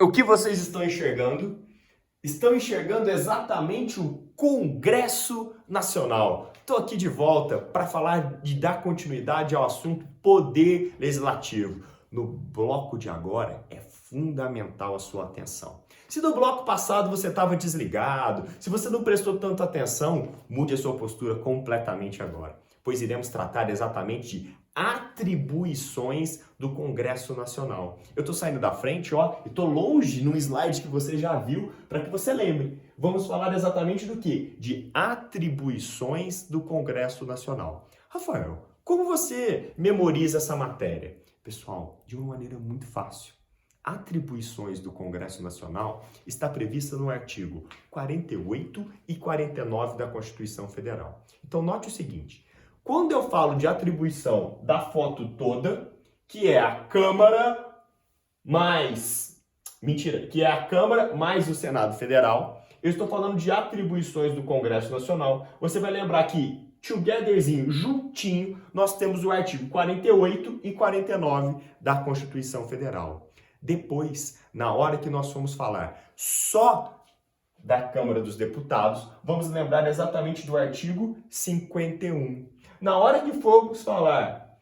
O que vocês estão enxergando? Estão enxergando exatamente o Congresso Nacional. Estou aqui de volta para falar de dar continuidade ao assunto poder legislativo. No bloco de agora é fundamental a sua atenção. Se no bloco passado você estava desligado, se você não prestou tanta atenção, mude a sua postura completamente agora, pois iremos tratar exatamente de atribuições do Congresso Nacional. Eu estou saindo da frente, e estou longe num slide que você já viu, para que você lembre. Vamos falar exatamente do quê? De atribuições do Congresso Nacional. Rafael, como você memoriza essa matéria? Pessoal, de uma maneira muito fácil. Atribuições do Congresso Nacional está prevista no artigo 48 e 49 da Constituição Federal. Então, note o seguinte. Quando eu falo de atribuição da foto toda, que é a Câmara mais o Senado Federal, eu estou falando de atribuições do Congresso Nacional. Você vai lembrar que, togetherzinho, juntinho, nós temos o artigo 48 e 49 da Constituição Federal. Depois, na hora que nós formos falar só da Câmara dos Deputados, vamos lembrar exatamente do artigo 51. Na hora que formos falar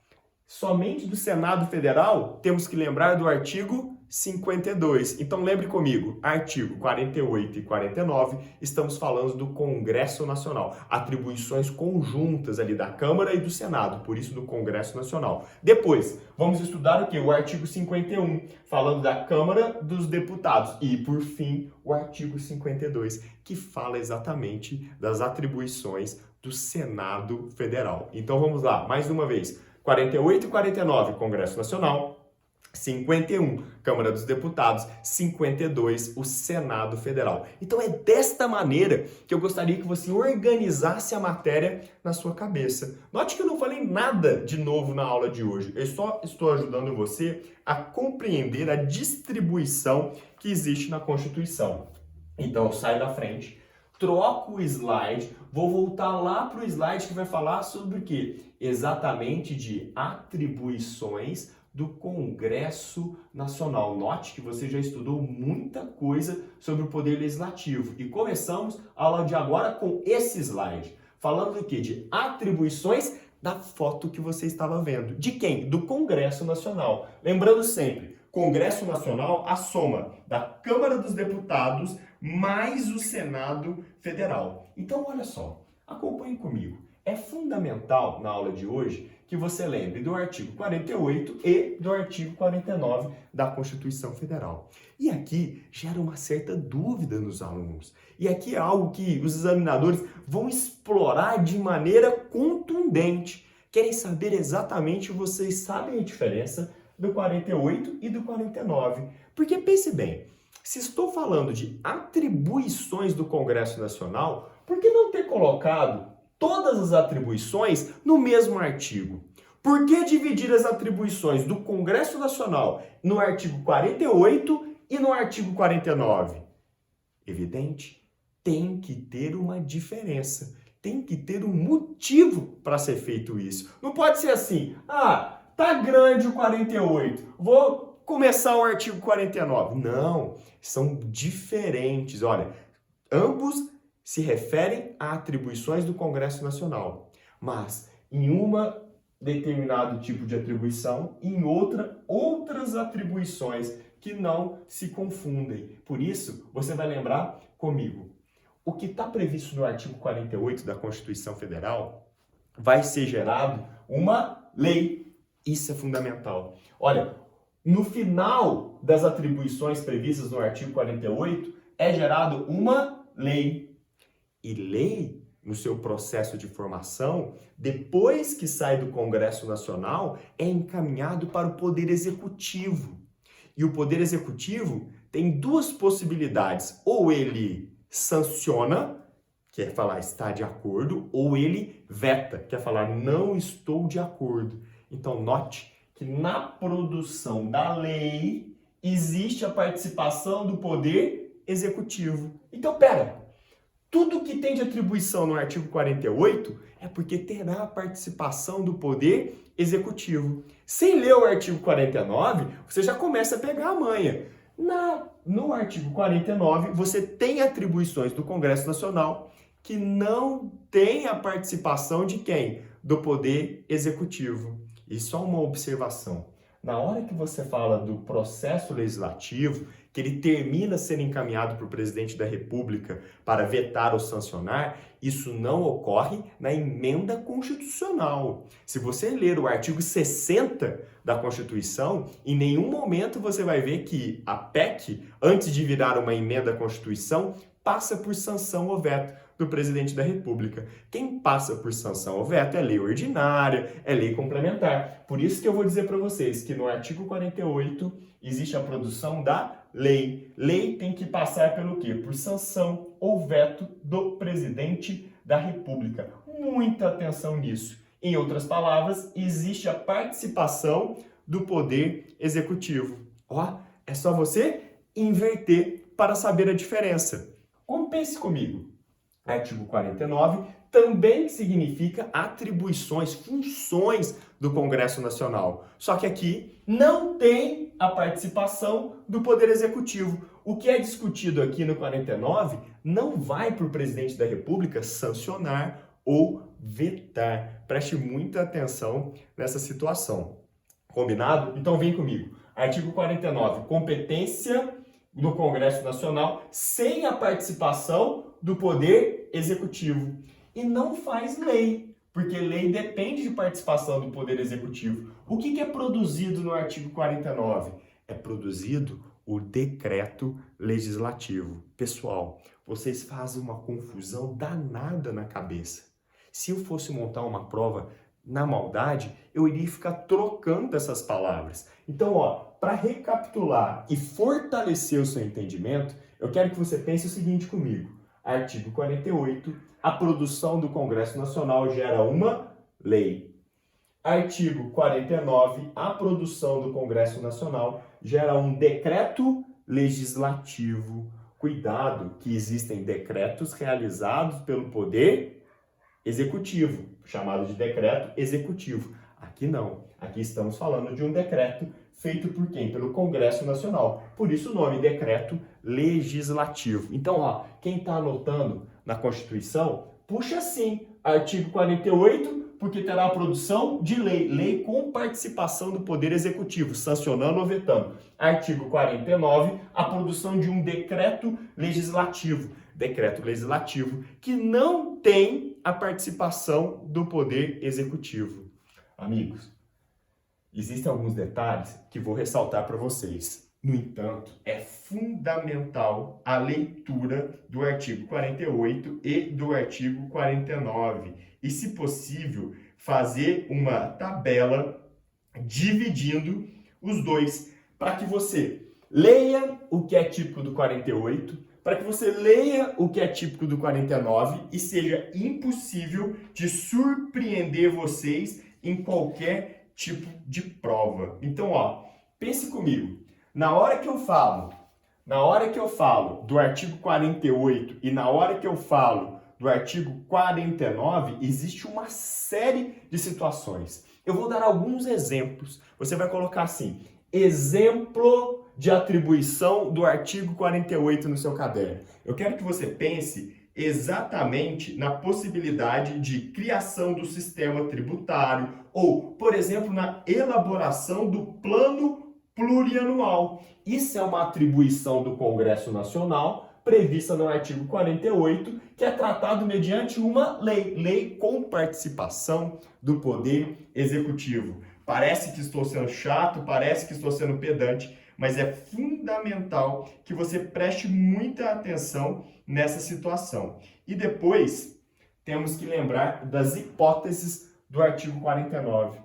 somente do Senado Federal, temos que lembrar do artigo 52. Então lembre comigo, artigo 48 e 49, estamos falando do Congresso Nacional. Atribuições conjuntas ali da Câmara e do Senado, por isso do Congresso Nacional. Depois, vamos estudar o quê? O artigo 51, falando da Câmara dos Deputados. E, por fim, o artigo 52, que fala exatamente das atribuições do Senado Federal. Então vamos lá, mais uma vez. 48 e 49, Congresso Nacional. 51, Câmara dos Deputados. 52, o Senado Federal. Então é desta maneira que eu gostaria que você organizasse a matéria na sua cabeça. Note que eu não falei nada de novo na aula de hoje. Eu só estou ajudando você a compreender a distribuição que existe na Constituição. Então eu saio da frente, troco o slide, vou voltar lá para o slide que vai falar sobre o quê? Exatamente de atribuições do Congresso Nacional. Note que você já estudou muita coisa sobre o Poder Legislativo. E começamos a aula de agora com esse slide. Falando do quê? De atribuições da foto que você estava vendo. De quem? Do Congresso Nacional. Lembrando sempre, Congresso Nacional, a soma da Câmara dos Deputados mais o Senado Federal. Então, olha só, acompanhe comigo. É fundamental, na aula de hoje, que você lembre do artigo 48 e do artigo 49 da Constituição Federal. E aqui gera uma certa dúvida nos alunos. E aqui é algo que os examinadores vão explorar de maneira contundente. Querem saber exatamente, vocês sabem a diferença do 48 e do 49. Porque pense bem, se estou falando de atribuições do Congresso Nacional, por que não ter colocado todas as atribuições no mesmo artigo? Por que dividir as atribuições do Congresso Nacional no artigo 48 e no artigo 49? Evidente, tem que ter uma diferença. Tem que ter um motivo para ser feito isso. Não pode ser assim, tá grande o 48, vou começar o artigo 49. Não, são diferentes. Olha, ambos se referem a atribuições do Congresso Nacional, mas em uma determinado tipo de atribuição, em outra, outras atribuições que não se confundem. Por isso, você vai lembrar comigo, o que está previsto no artigo 48 da Constituição Federal vai ser gerado uma lei. Isso é fundamental. Olha, no final das atribuições previstas no artigo 48, é gerado uma lei. E lei, no seu processo de formação, depois que sai do Congresso Nacional, é encaminhado para o Poder Executivo. E o Poder Executivo tem duas possibilidades. Ou ele sanciona, quer falar está de acordo, ou ele veta, quer falar não estou de acordo. Então, note que na produção da lei existe a participação do Poder Executivo. Então, tudo que tem de atribuição no artigo 48 é porque terá a participação do Poder Executivo. Sem ler o artigo 49, você já começa a pegar a manha. No artigo 49, você tem atribuições do Congresso Nacional que não tem a participação de quem? Do Poder Executivo. E só uma observação. Na hora que você fala do processo legislativo, que ele termina sendo encaminhado para o presidente da República para vetar ou sancionar, isso não ocorre na emenda constitucional. Se você ler o artigo 60 da Constituição, em nenhum momento você vai ver que a PEC, antes de virar uma emenda à Constituição, passa por sanção ou veto do presidente da República. Quem passa por sanção ou veto é lei ordinária, é lei complementar. Por isso que eu vou dizer para vocês que no artigo 48 existe a produção da lei. Lei tem que passar pelo quê? Por sanção ou veto do presidente da República. Muita atenção nisso. Em outras palavras, existe a participação do Poder Executivo. Ó, é só você inverter para saber a diferença. Pense comigo. Artigo 49 também significa atribuições, funções do Congresso Nacional. Só que aqui não tem a participação do Poder Executivo. O que é discutido aqui no 49 não vai para o presidente da República sancionar ou vetar. Preste muita atenção nessa situação. Combinado? Então vem comigo. Artigo 49, competência do Congresso Nacional sem a participação do Poder Executivo. E não faz lei, porque lei depende de participação do Poder Executivo. O que é produzido no artigo 49? É produzido o decreto legislativo. Pessoal, vocês fazem uma confusão danada na cabeça. Se eu fosse montar uma prova na maldade, eu iria ficar trocando essas palavras. Então, para recapitular e fortalecer o seu entendimento, eu quero que você pense o seguinte comigo. Artigo 48, a produção do Congresso Nacional gera uma lei. Artigo 49, a produção do Congresso Nacional gera um decreto legislativo. Cuidado que existem decretos realizados pelo Poder Executivo, chamado de decreto executivo. Aqui não. Aqui estamos falando de um decreto feito por quem? Pelo Congresso Nacional. Por isso o nome decreto legislativo. Então, quem está anotando na Constituição, puxa sim, artigo 48, porque terá a produção de lei, lei com participação do Poder Executivo, sancionando ou vetando. Artigo 49, a produção de um decreto legislativo que não tem a participação do Poder Executivo. Amigos, existem alguns detalhes que vou ressaltar para vocês. No entanto, é fundamental a leitura do artigo 48 e do artigo 49. E, se possível, fazer uma tabela dividindo os dois, para que você leia o que é típico do 48, para que você leia o que é típico do 49 e seja impossível de surpreender vocês em qualquer tipo de prova. Então, pense comigo. Na hora que eu falo do artigo 48 e na hora que eu falo do artigo 49, existe uma série de situações. Eu vou dar alguns exemplos. Você vai colocar assim, exemplo de atribuição do artigo 48 no seu caderno. Eu quero que você pense exatamente na possibilidade de criação do sistema tributário ou, por exemplo, na elaboração do plano plurianual. Isso é uma atribuição do Congresso Nacional prevista no artigo 48, que é tratado mediante uma lei com participação do Poder Executivo. Parece que estou sendo chato, parece que estou sendo pedante, mas é fundamental que você preste muita atenção nessa situação. E depois, temos que lembrar das hipóteses do artigo 49.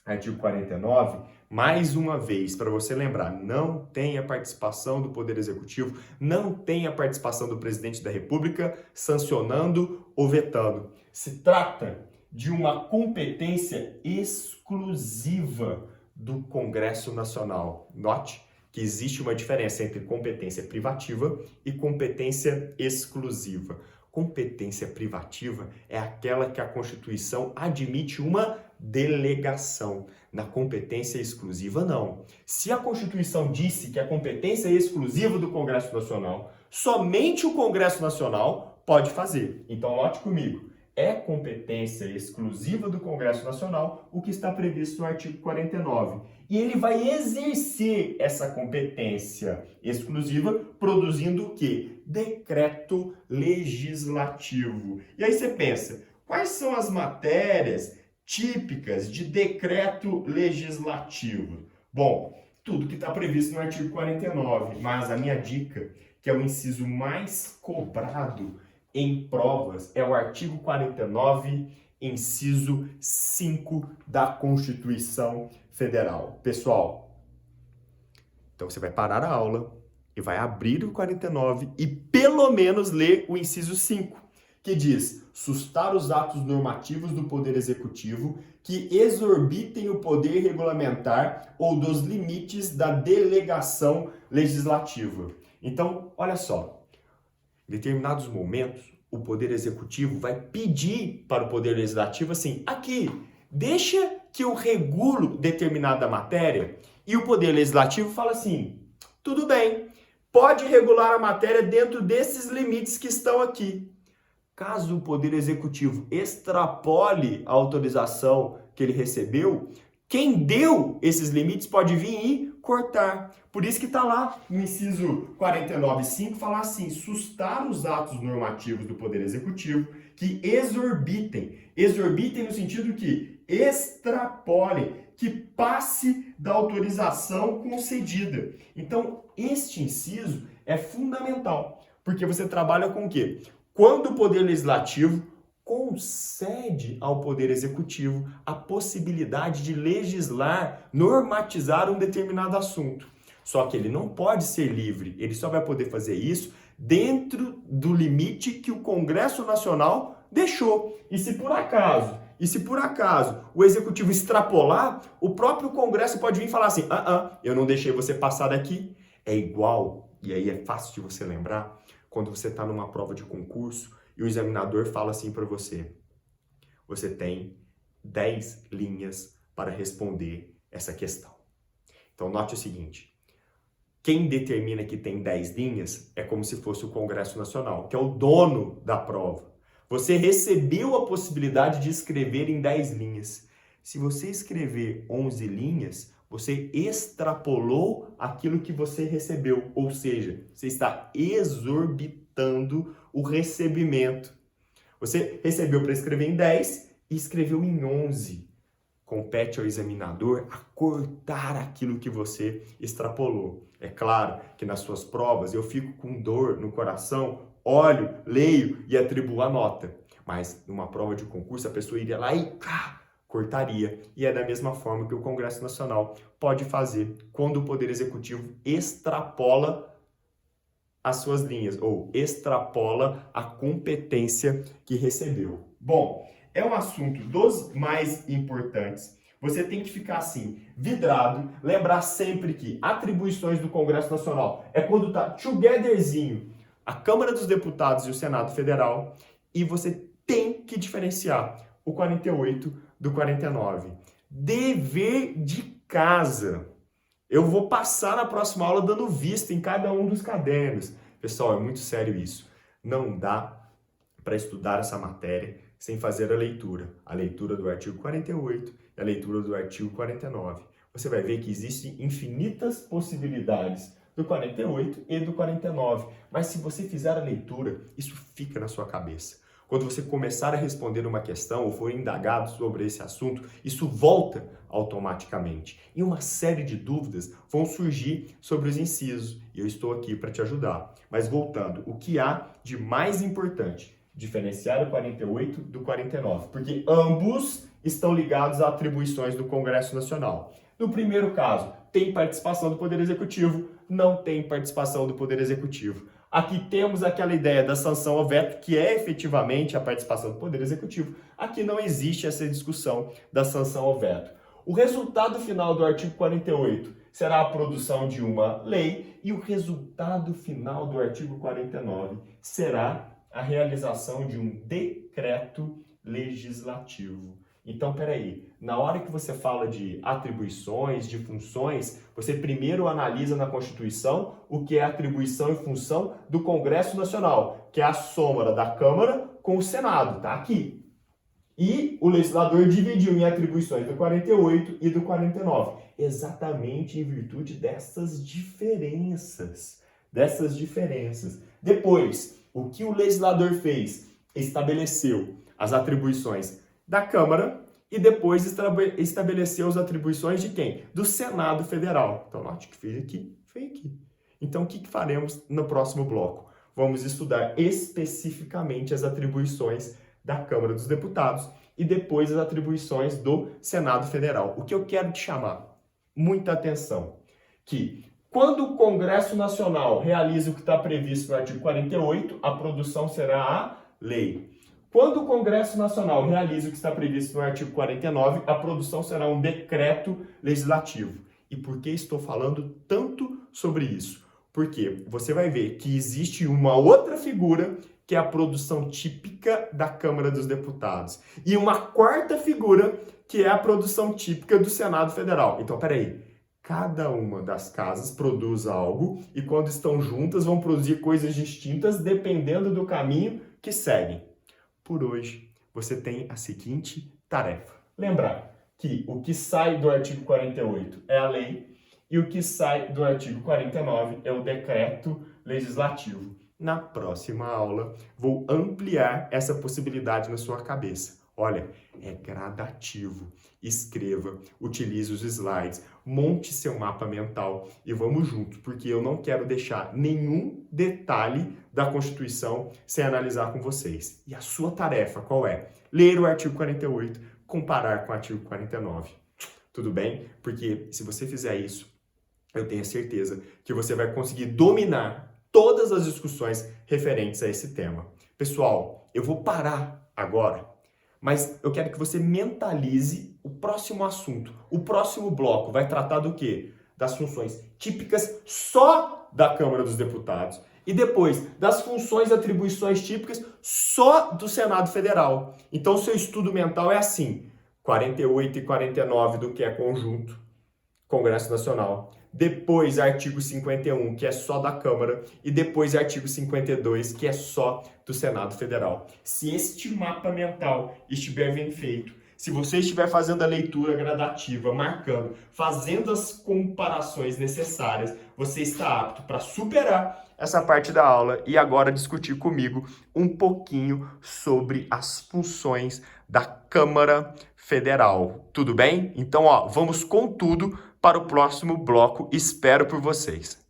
Artigo 49, mais uma vez, para você lembrar, não tem a participação do Poder Executivo, não tem a participação do Presidente da República sancionando ou vetando. Se trata de uma competência exclusiva do Congresso Nacional. Note que existe uma diferença entre competência privativa e competência exclusiva. Competência privativa é aquela que a Constituição admite uma delegação. Na competência exclusiva, não. Se a Constituição disse que a competência é exclusiva do Congresso Nacional, somente o Congresso Nacional pode fazer. Então, note comigo, é competência exclusiva do Congresso Nacional o que está previsto no artigo 49. E ele vai exercer essa competência exclusiva produzindo o quê? Decreto legislativo. E aí você pensa, quais são as matérias típicas de decreto legislativo? Bom, tudo que está previsto no artigo 49, mas a minha dica, que é o inciso mais cobrado em provas, é o artigo 49, inciso 5 da Constituição Federal. Pessoal, então você vai parar a aula e vai abrir o 49 e pelo menos ler o inciso 5, que diz: sustar os atos normativos do Poder Executivo que exorbitem o poder regulamentar ou dos limites da delegação legislativa. Então, olha só, em determinados momentos, o Poder Executivo vai pedir para o Poder Legislativo assim, aqui, deixa que eu regulo determinada matéria, e o Poder Legislativo fala assim, tudo bem, pode regular a matéria dentro desses limites que estão aqui. Caso o Poder Executivo extrapole a autorização que ele recebeu, quem deu esses limites pode vir e cortar. Por isso que está lá no inciso 49.5, falar assim, sustar os atos normativos do Poder Executivo que exorbitem. Exorbitem no sentido que extrapolem, que passe da autorização concedida. Então, este inciso é fundamental, porque você trabalha com o quê? Quando o Poder Legislativo concede ao Poder Executivo a possibilidade de legislar, normatizar um determinado assunto. Só que ele não pode ser livre, ele só vai poder fazer isso dentro do limite que o Congresso Nacional deixou. E se por acaso o Executivo extrapolar, o próprio Congresso pode vir e falar assim, eu não deixei você passar daqui. É igual, e aí é fácil de você lembrar, quando você está numa prova de concurso e o examinador fala assim para você, você tem 10 linhas para responder essa questão. Então, note o seguinte, quem determina que tem 10 linhas é como se fosse o Congresso Nacional, que é o dono da prova. Você recebeu a possibilidade de escrever em 10 linhas. Se você escrever 11 linhas, você extrapolou aquilo que você recebeu, ou seja, você está exorbitando o recebimento. Você recebeu para escrever em 10 e escreveu em 11. Compete ao examinador a cortar aquilo que você extrapolou. É claro que nas suas provas eu fico com dor no coração, olho, leio e atribuo a nota. Mas numa prova de concurso a pessoa iria lá e cortaria. E é da mesma forma que o Congresso Nacional pode fazer quando o Poder Executivo extrapola as suas linhas ou extrapola a competência que recebeu. Bom, é um assunto dos mais importantes. Você tem que ficar assim, vidrado, lembrar sempre que atribuições do Congresso Nacional é quando tá togetherzinho a Câmara dos Deputados e o Senado Federal, e você tem que diferenciar o 48 do 49. Dever de casa. Eu vou passar na próxima aula dando vista em cada um dos cadernos. Pessoal, é muito sério isso. Não dá para estudar essa matéria sem fazer a leitura do artigo 48 e a leitura do artigo 49. Você vai ver que existem infinitas possibilidades do 48 e do 49, mas se você fizer a leitura, isso fica na sua cabeça. Quando você começar a responder uma questão ou for indagado sobre esse assunto, isso volta automaticamente. E uma série de dúvidas vão surgir sobre os incisos, e eu estou aqui para te ajudar. Mas voltando, o que há de mais importante? Diferenciar o 48 do 49, porque ambos estão ligados a atribuições do Congresso Nacional. No primeiro caso, tem participação do Poder Executivo, não tem participação do Poder Executivo. Aqui temos aquela ideia da sanção ao veto, que é efetivamente a participação do Poder Executivo. Aqui não existe essa discussão da sanção ao veto. O resultado final do artigo 48 será a produção de uma lei e o resultado final do artigo 49 será a realização de um decreto legislativo. Então, peraí, na hora que você fala de atribuições, de funções, você primeiro analisa na Constituição o que é atribuição e função do Congresso Nacional, que é a soma da Câmara com o Senado, tá aqui. E o legislador dividiu em atribuições do 48 e do 49, exatamente em virtude dessas diferenças. Depois, o que o legislador fez? Estabeleceu as atribuições da Câmara e depois estabeleceu as atribuições de quem? Do Senado Federal. Então, note que fez aqui. Então, o que faremos no próximo bloco? Vamos estudar especificamente as atribuições da Câmara dos Deputados e depois as atribuições do Senado Federal. O que eu quero te chamar muita atenção, que quando o Congresso Nacional realiza o que está previsto no artigo 48, a produção será a lei. Quando o Congresso Nacional realiza o que está previsto no artigo 49, a produção será um decreto legislativo. E por que estou falando tanto sobre isso? Porque você vai ver que existe uma outra figura que é a produção típica da Câmara dos Deputados. E uma quarta figura que é a produção típica do Senado Federal. Então, peraí. Cada uma das casas produz algo e quando estão juntas vão produzir coisas distintas dependendo do caminho que seguem. Por hoje, você tem a seguinte tarefa. Lembrar que o que sai do artigo 48 é a lei e o que sai do artigo 49 é o decreto legislativo. Na próxima aula, vou ampliar essa possibilidade na sua cabeça. Olha, é gradativo. Escreva, utilize os slides, monte seu mapa mental e vamos juntos, porque eu não quero deixar nenhum detalhe da Constituição sem analisar com vocês. E a sua tarefa qual é? Ler o artigo 48, comparar com o artigo 49. Tudo bem? Porque se você fizer isso, eu tenho certeza que você vai conseguir dominar todas as discussões referentes a esse tema. Pessoal, eu vou parar agora, mas eu quero que você mentalize o próximo assunto. O próximo bloco vai tratar do quê? Das funções típicas só da Câmara dos Deputados e depois das funções e atribuições típicas só do Senado Federal. Então, o seu estudo mental é assim: 48 e 49 do que é conjunto, Congresso Nacional. Depois, artigo 51, que é só da Câmara, e depois artigo 52, que é só do Senado Federal. Se este mapa mental estiver bem feito, se você estiver fazendo a leitura gradativa, marcando, fazendo as comparações necessárias, você está apto para superar essa parte da aula e agora discutir comigo um pouquinho sobre as funções da Câmara Federal. Tudo bem? Então, vamos com tudo para o próximo bloco. Espero por vocês.